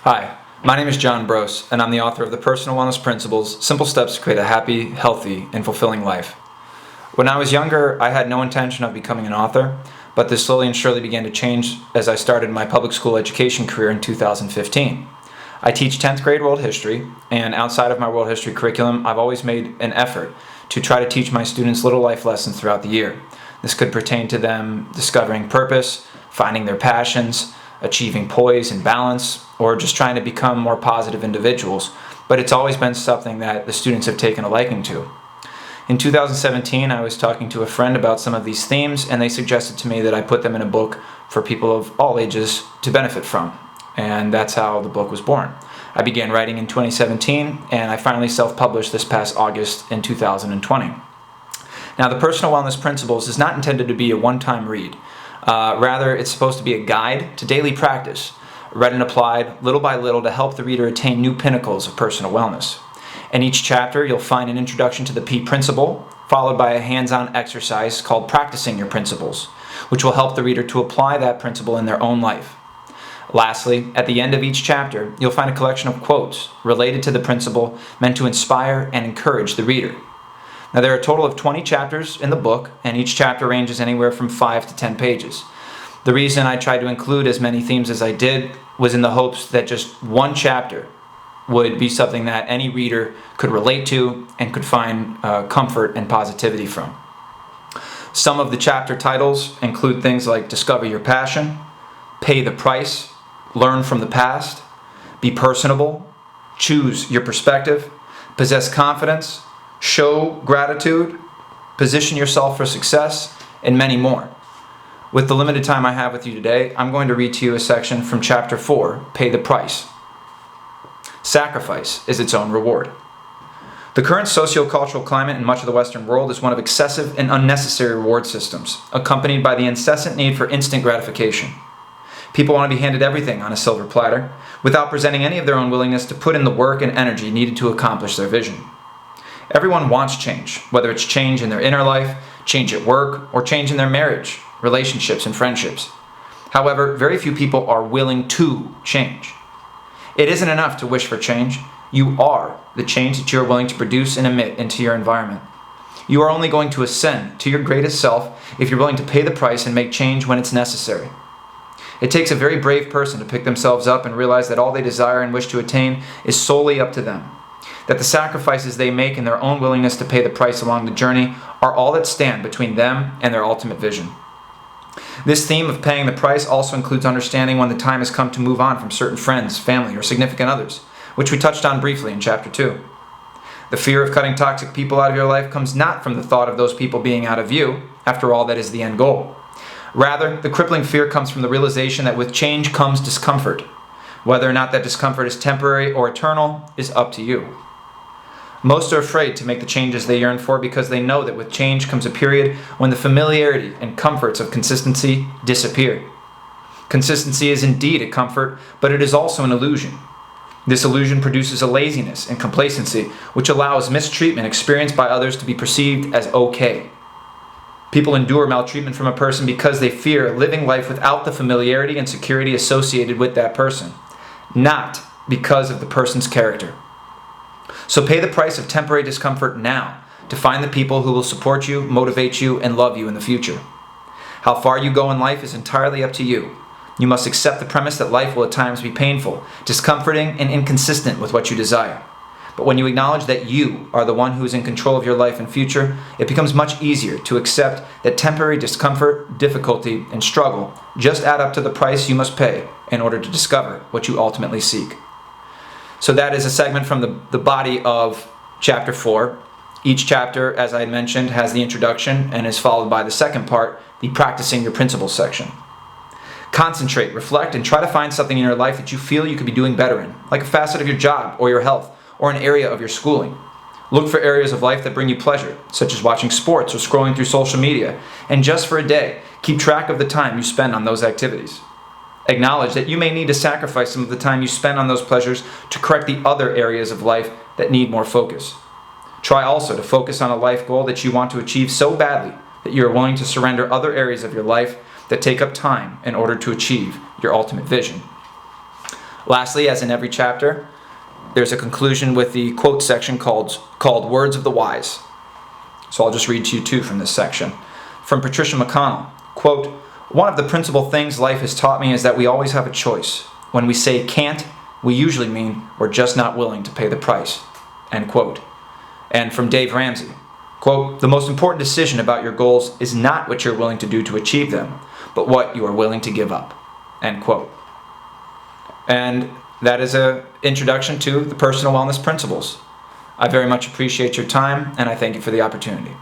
Hi, my name is John Brose, and I'm the author of The Personal Wellness Principles, Simple Steps to Create a Happy, Healthy, and Fulfilling Life. When I was younger, I had no intention of becoming an author, but this slowly and surely began to change as I started my public school education career in 2015. I teach 10th grade world history, and outside of my world history curriculum, I've always made an effort to try to teach my students little life lessons throughout the year. This could pertain to them discovering purpose, finding their passions, achieving poise and balance, or just trying to become more positive individuals, but it's always been something that the students have taken a liking to. In 2017, I was talking to a friend about some of these themes, and they suggested to me that I put them in a book for people of all ages to benefit from, and that's how the book was born. I began writing in 2017, and I finally self-published this past August in 2020. Now, the Personal Wellness Principles is not intended to be a one-time read. Rather, it's supposed to be a guide to daily practice, read and applied little by little to help the reader attain new pinnacles of personal wellness. In each chapter, you'll find an introduction to the P principle, followed by a hands-on exercise called Practicing Your Principles, which will help the reader to apply that principle in their own life. Lastly, at the end of each chapter, you'll find a collection of quotes related to the principle meant to inspire and encourage the reader. Now, there are a total of 20 chapters in the book, and each chapter ranges anywhere from 5 to 10 pages. The reason I tried to include as many themes as I did was in the hopes that just one chapter would be something that any reader could relate to and could find comfort and positivity from. Some of the chapter titles include things like Discover Your Passion, Pay the Price, Learn from the Past, Be Personable, Choose Your Perspective, Possess Confidence, Show Gratitude, Position Yourself for Success, and many more. With the limited time I have with you today, I'm going to read to you a section from Chapter 4, Pay the Price. Sacrifice is its own reward. The current socio-cultural climate in much of the Western world is one of excessive and unnecessary reward systems, accompanied by the incessant need for instant gratification. People want to be handed everything on a silver platter, without presenting any of their own willingness to put in the work and energy needed to accomplish their vision. Everyone wants change, whether it's change in their inner life, change at work, or change in their marriage, relationships, and friendships. However, very few people are willing to change. It isn't enough to wish for change. You are the change that you are willing to produce and emit into your environment. You are only going to ascend to your greatest self if you're willing to pay the price and make change when it's necessary. It takes a very brave person to pick themselves up and realize that all they desire and wish to attain is solely up to them. That the sacrifices they make and their own willingness to pay the price along the journey are all that stand between them and their ultimate vision. This theme of paying the price also includes understanding when the time has come to move on from certain friends, family, or significant others, which we touched on briefly in Chapter 2. The fear of cutting toxic people out of your life comes not from the thought of those people being out of view. After all, that is the end goal. Rather, the crippling fear comes from the realization that with change comes discomfort. Whether or not that discomfort is temporary or eternal is up to you. Most are afraid to make the changes they yearn for because they know that with change comes a period when the familiarity and comforts of consistency disappear. Consistency is indeed a comfort, but it is also an illusion. This illusion produces a laziness and complacency, which allows mistreatment experienced by others to be perceived as okay. People endure maltreatment from a person because they fear living life without the familiarity and security associated with that person, not because of the person's character. So pay the price of temporary discomfort now to find the people who will support you, motivate you, and love you in the future. How far you go in life is entirely up to you. You must accept the premise that life will at times be painful, discomforting, and inconsistent with what you desire. But when you acknowledge that you are the one who is in control of your life and future, it becomes much easier to accept that temporary discomfort, difficulty, and struggle just add up to the price you must pay in order to discover what you ultimately seek. So that is a segment from the body of Chapter 4. Each chapter, as I mentioned, has the introduction and is followed by the second part, the Practicing Your Principles section. Concentrate, reflect, and try to find something in your life that you feel you could be doing better in, like a facet of your job or your health, or an area of your schooling. Look for areas of life that bring you pleasure, such as watching sports or scrolling through social media, and just for a day, keep track of the time you spend on those activities. Acknowledge that you may need to sacrifice some of the time you spend on those pleasures to correct the other areas of life that need more focus. Try also to focus on a life goal that you want to achieve so badly that you are willing to surrender other areas of your life that take up time in order to achieve your ultimate vision. Lastly, as in every chapter, there's a conclusion with the quote section called Words of the Wise. So I'll just read to you two from this section. From Patricia McConnell, quote, "One of the principal things life has taught me is that we always have a choice. When we say can't, we usually mean we're just not willing to pay the price." End quote. And from Dave Ramsey, quote, "The most important decision about your goals is not what you're willing to do to achieve them, but what you are willing to give up." End quote. And that is an introduction to the personal wellness principles. I very much appreciate your time, and I thank you for the opportunity.